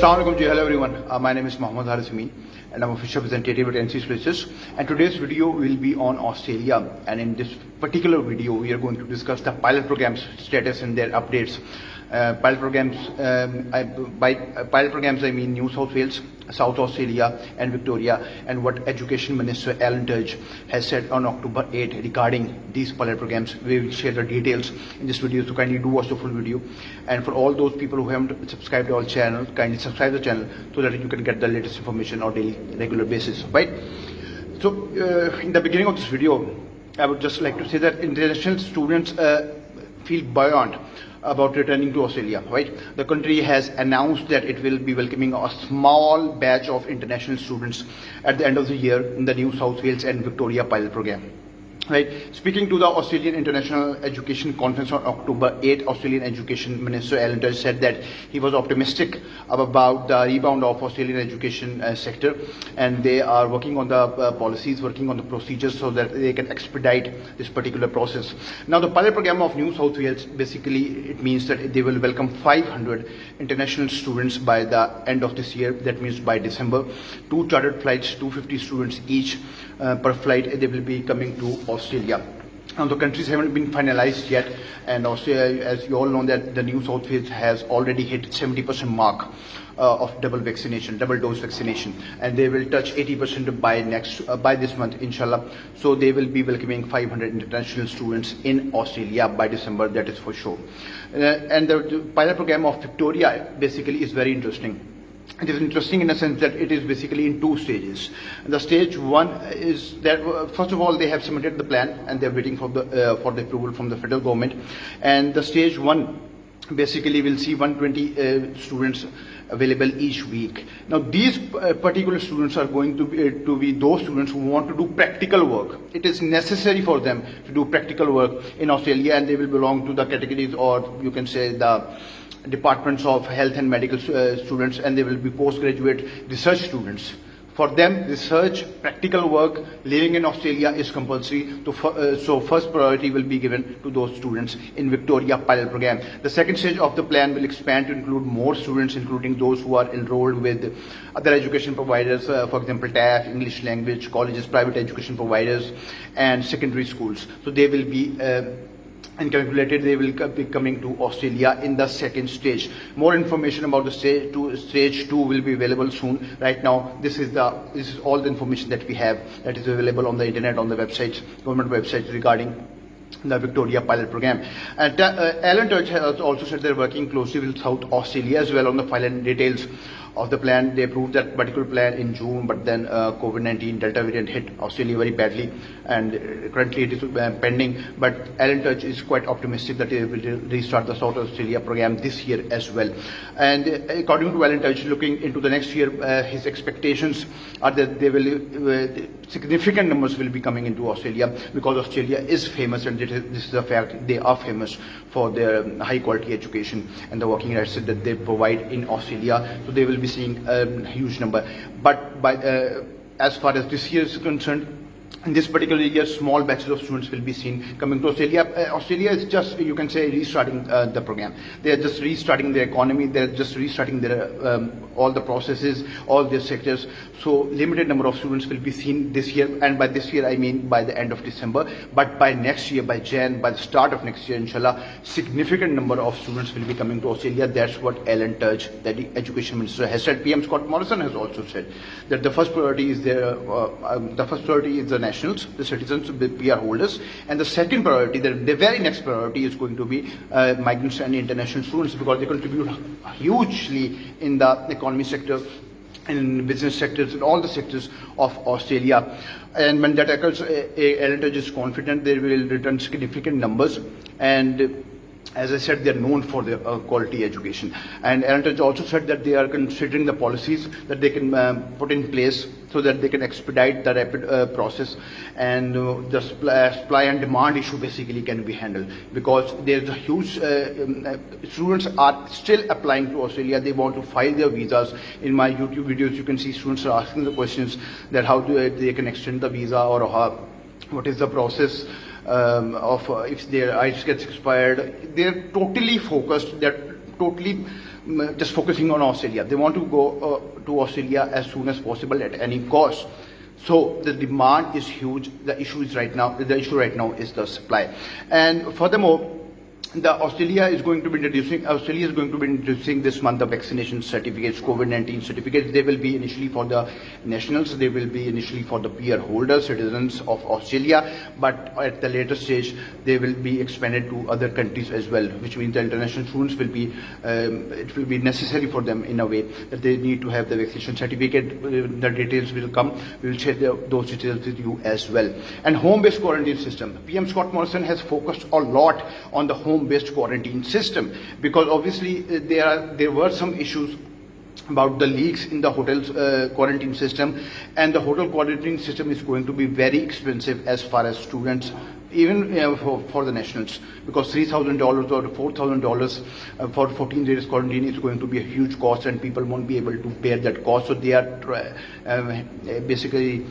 Assalamualaikum. Hello everyone. My name is Mohammed Harismi and I'm official representative at NC Solicitors. And today's video will be on Australia. And in this particular video, we are going to discuss the pilot program's status and their updates. Pilot programs, by pilot programs I mean New South Wales, South Australia and Victoria, and what Education Minister Alan Tudge has said on October 8 regarding these pilot programs. We will share the details in this video, so kindly do watch the full video. And for all those people who haven't subscribed to our channel, kindly subscribe to the channel so that you can get the latest information on daily regular basis, right? So in the beginning of this video, I would just like to say that international students feel buoyant about returning to Australia, right? The country has announced that it will be welcoming a small batch of international students at the end of the year in the New South Wales and Victoria pilot program. Right. Speaking to the Australian International Education Conference on October 8, Australian Education Minister Alan Tudge said that he was optimistic about the rebound of Australian education sector, and they are working on the policies, working on the procedures so that they can expedite this particular process. Now, the pilot program of New South Wales, basically it means that they will welcome 500 international students by the end of this year. That means by December. 2 chartered flights, 250 students each per flight, they will be coming to Australia. Now, the countries haven't been finalized yet, and Australia, as you all know, that the New South Wales has already hit 70% mark of double dose vaccination, and they will touch 80% by this month, inshallah. So they will be welcoming 500 international students in Australia by December, that is for sure. And the pilot program of Victoria basically is very interesting. It is interesting in a sense that it is basically in 2 stages. The stage 1 is that first of all they have submitted the plan and they are waiting for the approval from the federal government. And the stage 1 basically will see 120 students available each week. Now, these particular students are going to be those students who want to do practical work. It is necessary for them to do practical work in Australia, and they will belong to the categories, or you can say the departments of health and medical students, and they will be postgraduate research students. For them, research, practical work, living in Australia is compulsory. So first priority will be given to those students in Victoria pilot program. The second stage of the plan will expand to include more students, including those who are enrolled with other education providers, for example, TAFE, English language, colleges, private education providers, and secondary schools. So they will be and calculated they will be coming to Australia in the second stage. More information about the stage 2 will be available soon. Right now, this is all the information that we have that is available on the internet, on the websites, government websites regarding the Victoria pilot program. And Alan Tudge has also said they're working closely with South Australia as well on the final details of the plan. They approved that particular plan in June, but then COVID-19 Delta variant hit Australia very badly, and currently it is pending. But Alan Tudge is quite optimistic that they will restart the South Australia program this year as well. And according to Alan Tudge, looking into the next year, his expectations are that they will significant numbers will be coming into Australia, because Australia is famous, and this is a fact, they are famous for their high quality education and the working rights that they provide in Australia. So they will be seeing a huge number. But as far as this year is concerned, in this particular year, small batches of students will be seen coming to Australia. Australia is just, you can say, restarting the program. They are just restarting their economy. They are just restarting their all the processes, all their sectors. So limited number of students will be seen this year, and by this year I mean by the end of December. But by next year, by the start of next year, inshallah, significant number of students will be coming to Australia. That's what Alan Tudge, the Education Minister, has said. PM Scott Morrison has also said that the first priority is the nationals, the citizens, the PR holders, and the second priority, the very next priority, is going to be migrants and international students, because they contribute hugely in the economy sector, in business sectors, in all the sectors of Australia. And when that occurs, Alan Tudge is confident they will return significant numbers. And as I said, they are known for their quality education. And Alan Tudge also said that they are considering the policies that they can put in place so that they can expedite the rapid process, and the supply and demand issue basically can be handled, because there's a huge students are still applying to Australia. They want to file their visas. In my YouTube videos, you can see students are asking the questions that how they can extend the visa, or what is the process of if their IELTS gets expired. They're totally focused that totally just focusing on Australia. They want to go to Australia as soon as possible at any cost. So the demand is huge. The issue right now is the supply. And furthermore, Australia is going to be introducing this month the vaccination certificates, COVID-19 certificates. They will be initially for the nationals, they will be initially for the PR holders, citizens of Australia, but at the later stage they will be expanded to other countries as well, which means the international students will be, it will be necessary for them in a way that they need to have the vaccination certificate. The details will come, we will share those details with you as well. And home-based quarantine system. PM Scott Morrison has focused a lot on the home-based quarantine system, because obviously there were some issues about the leaks in the hotel's quarantine system, and the hotel quarantine system is going to be very expensive as far as students, even for the nationals, because $3,000 or $4,000 for 14 days quarantine is going to be a huge cost, and people won't be able to bear that cost. So they are basically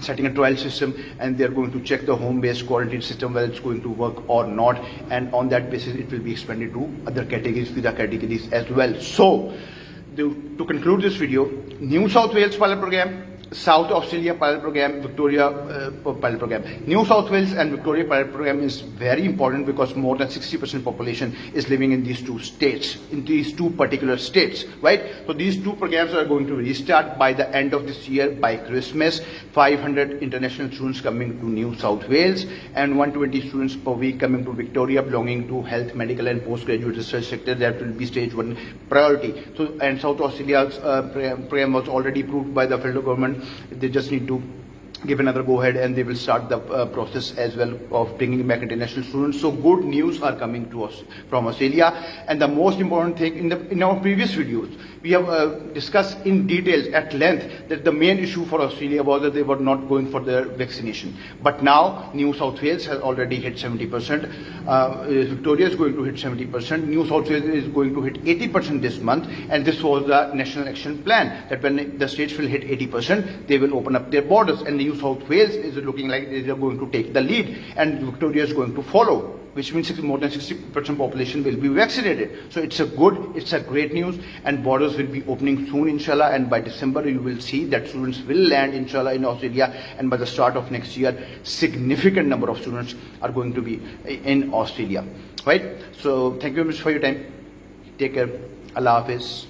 setting a trial system, and they are going to check the home-based quarantine system whether it's going to work or not, and on that basis it will be expanded to other categories, visa categories as well. So to conclude this video, New South Wales pilot program, South Australia pilot program, Victoria pilot program. New South Wales and Victoria pilot program is very important because more than 60% population is living in these two states, in these two particular states, right? So these two programs are going to restart by the end of this year, by Christmas. 500 international students coming to New South Wales and 120 students per week coming to Victoria, belonging to health, medical and postgraduate research sector. That will be stage 1 priority. So, and South Australia's program was already approved by the federal government. They just need to give another go ahead, and they will start the process as well of bringing back international students. So good news are coming to us from Australia. And the most important thing, in our previous videos we have discussed in details at length that the main issue for Australia was that they were not going for their vaccination. But now New South Wales has already hit 70%, Victoria is going to hit 70%, New South Wales is going to hit 80% this month, and this was the National Action Plan, that when the states will hit 80%, they will open up their borders, and New South Wales is looking like they are going to take the lead, and Victoria is going to follow, which means more than 60% population will be vaccinated. So it's a great news, and borders will be opening soon, inshallah, and by December you will see that students will land, inshallah, in Australia, and by the start of next year, significant number of students are going to be in Australia, right? So thank you very much for your time. Take care. Allah Hafiz.